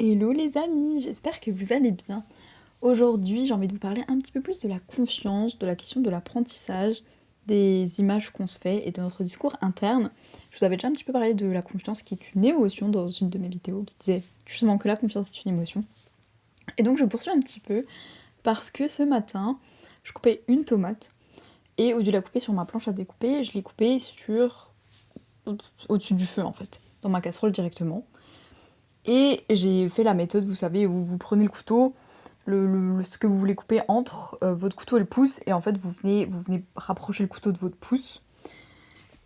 Hello les amis, j'espère que vous allez bien. Aujourd'hui, j'ai envie de vous parler un petit peu plus de la confiance, de la question de l'apprentissage, des images qu'on se fait et de notre discours interne. Je vous avais déjà un petit peu parlé de la confiance qui est une émotion dans une de mes vidéos qui disait justement que la confiance est une émotion. Et donc je poursuis un petit peu parce que ce matin, je coupais une tomate et au lieu de la couper sur ma planche à découper, je l'ai coupée au-dessus du feu en fait, dans ma casserole directement. Et j'ai fait la méthode, vous savez, où vous prenez le couteau, ce que vous voulez couper entre votre couteau et le pouce, et en fait vous venez rapprocher le couteau de votre pouce.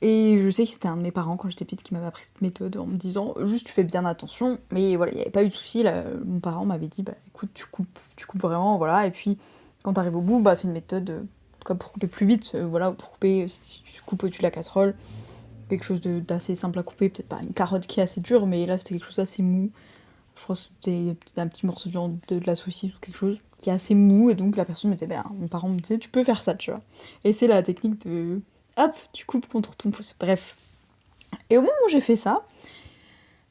Et je sais que c'était un de mes parents quand j'étais petite qui m'avait appris cette méthode en me disant juste tu fais bien attention, mais voilà, il n'y avait pas eu de souci. Mon parent m'avait dit bah écoute tu coupes vraiment, voilà, et puis quand t'arrives au bout, bah c'est une méthode, en tout cas pour couper plus vite, voilà, pour couper, si tu coupes au-dessus de la casserole, quelque chose d'assez simple à couper, peut-être pas une carotte qui est assez dure, mais là c'était quelque chose d'assez mou. Je crois que c'était peut-être un petit morceau de viande, de la saucisse ou quelque chose qui est assez mou, et donc la personne me disait, ben, mon parent me disait, tu peux faire ça, tu vois. Et c'est la technique de, hop, tu coupes contre ton pouce. Bref. Et au moment où j'ai fait ça,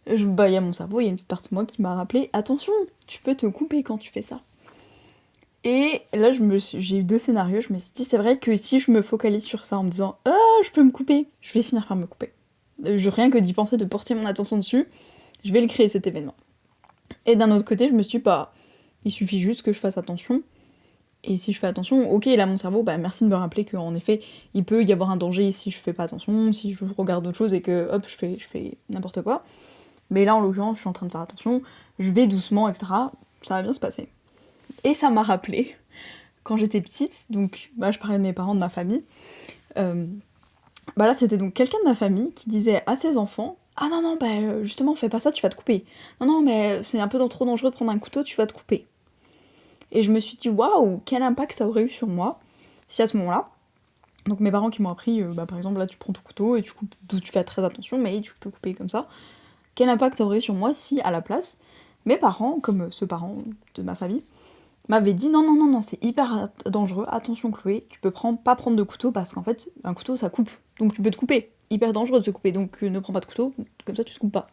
bah, il y a mon cerveau, il y a une petite partie de moi qui m'a rappelé, attention, tu peux te couper quand tu fais ça. Et là, j'ai eu deux scénarios, je me suis dit, c'est vrai que si je me focalise sur ça en me disant, ah, je peux me couper, je vais finir par me couper. Rien que d'y penser, de porter mon attention dessus, je vais le créer cet événement. Et d'un autre côté, je me suis dit, bah, il suffit juste que je fasse attention. Et si je fais attention, ok, là mon cerveau, bah merci de me rappeler qu'en effet, il peut y avoir un danger si je fais pas attention, si je regarde autre chose et que hop, je fais n'importe quoi. Mais là, en l'occurrence, je suis en train de faire attention, je vais doucement, etc. Ça va bien se passer. Et ça m'a rappelé, quand j'étais petite, donc bah, je parlais de mes parents, de ma famille, bah là c'était donc quelqu'un de ma famille qui disait à ses enfants, ah non, non, bah justement, fais pas ça, tu vas te couper. Non, non, mais c'est un peu trop dangereux de prendre un couteau, tu vas te couper. Et je me suis dit, waouh, quel impact ça aurait eu sur moi, si à ce moment-là, donc mes parents qui m'ont appris, bah, par exemple, là tu prends ton couteau et tu coupes, tu fais très attention, mais tu peux couper comme ça, quel impact ça aurait eu sur moi si, à la place, mes parents, comme ce parent de ma famille, m'avaient dit, non, non, non, non, c'est hyper dangereux, attention Chloé, tu peux pas prendre de couteau, parce qu'en fait, un couteau, ça coupe, donc tu peux te couper, hyper dangereux de se couper, donc ne prends pas de couteau, comme ça tu te coupes pas.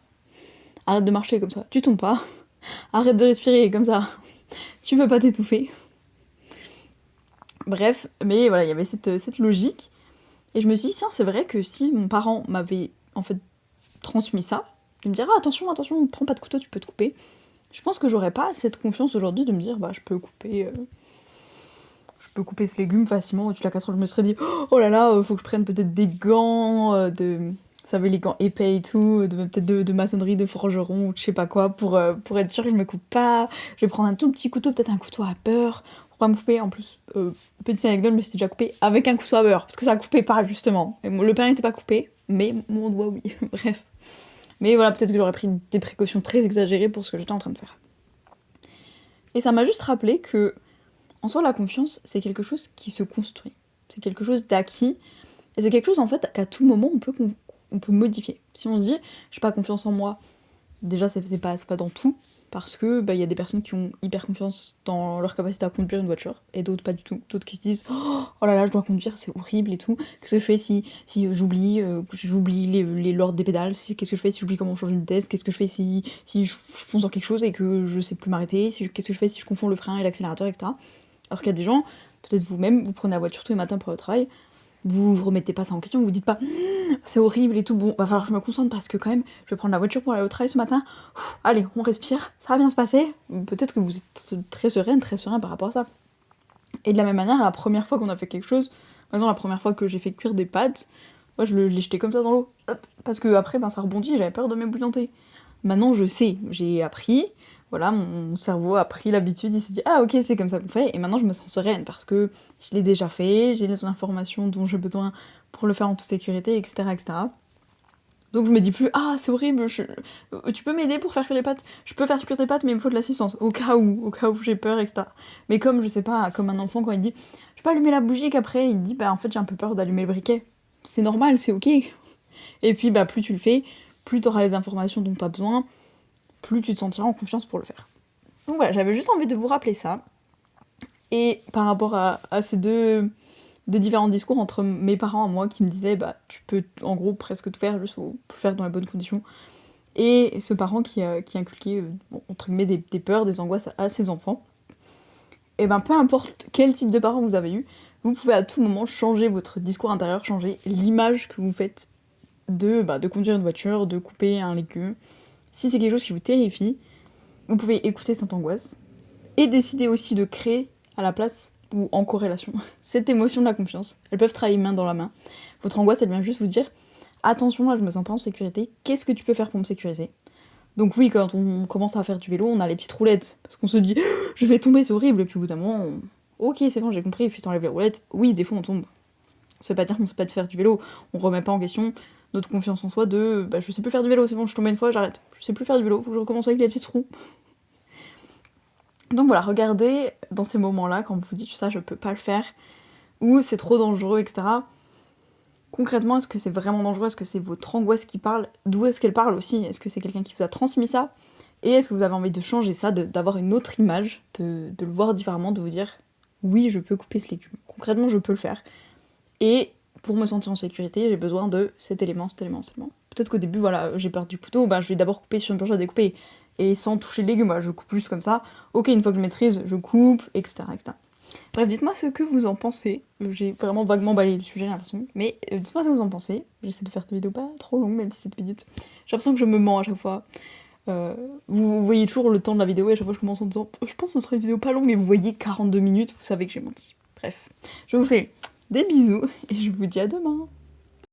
Arrête de marcher comme ça, tu tombes pas, arrête de respirer comme ça, tu peux pas t'étouffer. Bref, mais voilà, il y avait cette logique. Et je me suis dit, tiens, c'est vrai que si mon parent m'avait en fait transmis ça, de me dire, ah, attention, attention, prends pas de couteau, tu peux te couper, je pense que j'aurais pas cette confiance aujourd'hui de me dire, bah, je peux couper ce légume facilement au-dessus de la casserole. Je me serais dit, oh là là, faut que je prenne peut-être des gants, vous savez, les gants épais et tout, peut-être de maçonnerie, de forgeron, ou je sais pas quoi, pour être sûr que je me coupe pas. Je vais prendre un tout petit couteau, peut-être un couteau à beurre, pour pas me couper. En plus, petite anecdote, je me suis déjà coupée avec un couteau à beurre, parce que ça coupait pas, justement. Et le pain n'était pas coupé, mais mon doigt, oui. Bref. Mais voilà, peut-être que j'aurais pris des précautions très exagérées pour ce que j'étais en train de faire. Et ça m'a juste rappelé que, en soi, la confiance, c'est quelque chose qui se construit. C'est quelque chose d'acquis. Et c'est quelque chose, en fait, qu'à tout moment, on peut modifier. Si on se dit, j'ai pas confiance en moi, déjà, c'est pas dans tout, parce que bah, y a des personnes qui ont hyper confiance dans leur capacité à conduire une voiture, et d'autres pas du tout. D'autres qui se disent, oh là là, je dois conduire, c'est horrible et tout. Qu'est-ce que je fais si j'oublie l'ordre des pédales, qu'est-ce que je fais si j'oublie comment changer une vitesse, qu'est-ce que je fais si je fonce dans quelque chose et que je sais plus m'arrêter, qu'est-ce que je fais si je confonds le frein et l'accélérateur, etc. Alors qu'il y a des gens, peut-être vous-même, vous prenez la voiture tous les matins pour le travail, vous remettez pas ça en question, vous dites pas c'est horrible et tout, bon, va falloir que je me concentre parce que quand même, je vais prendre la voiture pour aller au travail ce matin, allez, on respire, ça va bien se passer, peut-être que vous êtes très serein par rapport à ça. Et de la même manière, la première fois qu'on a fait quelque chose, par exemple la première fois que j'ai fait cuire des pâtes, moi je l'ai jeté comme ça dans l'eau, hop, parce que après ben, ça rebondit, j'avais peur de m'ébouillanter. Maintenant je sais, j'ai appris, voilà, mon cerveau a pris l'habitude, il s'est dit ah ok c'est comme ça qu'on fait, et maintenant je me sens sereine parce que je l'ai déjà fait, j'ai les informations dont j'ai besoin pour le faire en toute sécurité, etc. etc. Donc je me dis plus ah c'est horrible, tu peux m'aider pour faire cuire les pâtes, je peux faire cuire tes pâtes mais il me faut de l'assistance, au cas où j'ai peur, etc. Mais comme je sais pas, comme un enfant quand il dit je peux allumer la bougie qu'après il dit bah en fait j'ai un peu peur d'allumer le briquet. C'est normal, c'est ok. Et puis bah plus tu le fais, plus t'auras les informations dont t'as besoin, plus tu te sentiras en confiance pour le faire. Donc voilà, j'avais juste envie de vous rappeler ça. Et par rapport à ces deux différents discours entre mes parents et moi qui me disaient bah tu peux en gros presque tout faire, juste faut le faire dans les bonnes conditions. et ce parent qui inculquait, entre guillemets, des peurs, des angoisses à ses enfants, et ben peu importe quel type de parent vous avez eu, vous pouvez à tout moment changer votre discours intérieur, changer l'image que vous faites de conduire une voiture, de couper un légume. Si c'est quelque chose qui vous terrifie, vous pouvez écouter cette angoisse et décider aussi de créer à la place ou en corrélation cette émotion de la confiance. Elles peuvent travailler main dans la main. Votre angoisse, elle vient juste vous dire attention, là je me sens pas en sécurité, qu'est-ce que tu peux faire pour me sécuriser? Donc oui, quand on commence à faire du vélo, on a les petites roulettes, parce qu'on se dit je vais tomber, c'est horrible, et puis au bout d'un moment, ok c'est bon, j'ai compris, et puis t'enlèves les roulettes, oui, des fois on tombe. Ça veut pas dire qu'on sait pas de faire du vélo, on remet pas en question notre confiance en soi de je sais plus faire du vélo, c'est bon, je suis tombée une fois, j'arrête. Je sais plus faire du vélo, faut que je recommence avec les petites roues. Donc voilà, regardez dans ces moments-là, quand vous vous dites ça, je peux pas le faire, ou c'est trop dangereux, etc. Concrètement, est-ce que c'est vraiment dangereux? Est-ce que c'est votre angoisse qui parle? D'où est-ce qu'elle parle aussi? Est-ce que c'est quelqu'un qui vous a transmis ça? Et est-ce que vous avez envie de changer ça, d'avoir une autre image, de le voir différemment, de vous dire oui, je peux couper ce légume. Concrètement, je peux le faire. Et pour me sentir en sécurité, j'ai besoin de cet élément, cet élément, cet élément. Peut-être qu'au début, voilà, j'ai peur du couteau, je vais d'abord couper sur une planche à découper. Et sans toucher le légume, voilà, je coupe juste comme ça. Ok, une fois que je maîtrise, je coupe, etc. etc. Bref, dites-moi ce que vous en pensez. J'ai vraiment vaguement balayé le sujet, j'ai l'impression. Mais dites-moi ce que vous en pensez. J'essaie de faire des vidéos pas trop longues, même si c'est 7 minutes. J'ai l'impression que je me mens à chaque fois. Vous voyez toujours le temps de la vidéo et à chaque fois je commence en disant je pense que ce serait une vidéo pas longue et vous voyez 42 minutes, vous savez que j'ai menti. Bref, je vous fais des bisous et je vous dis à demain.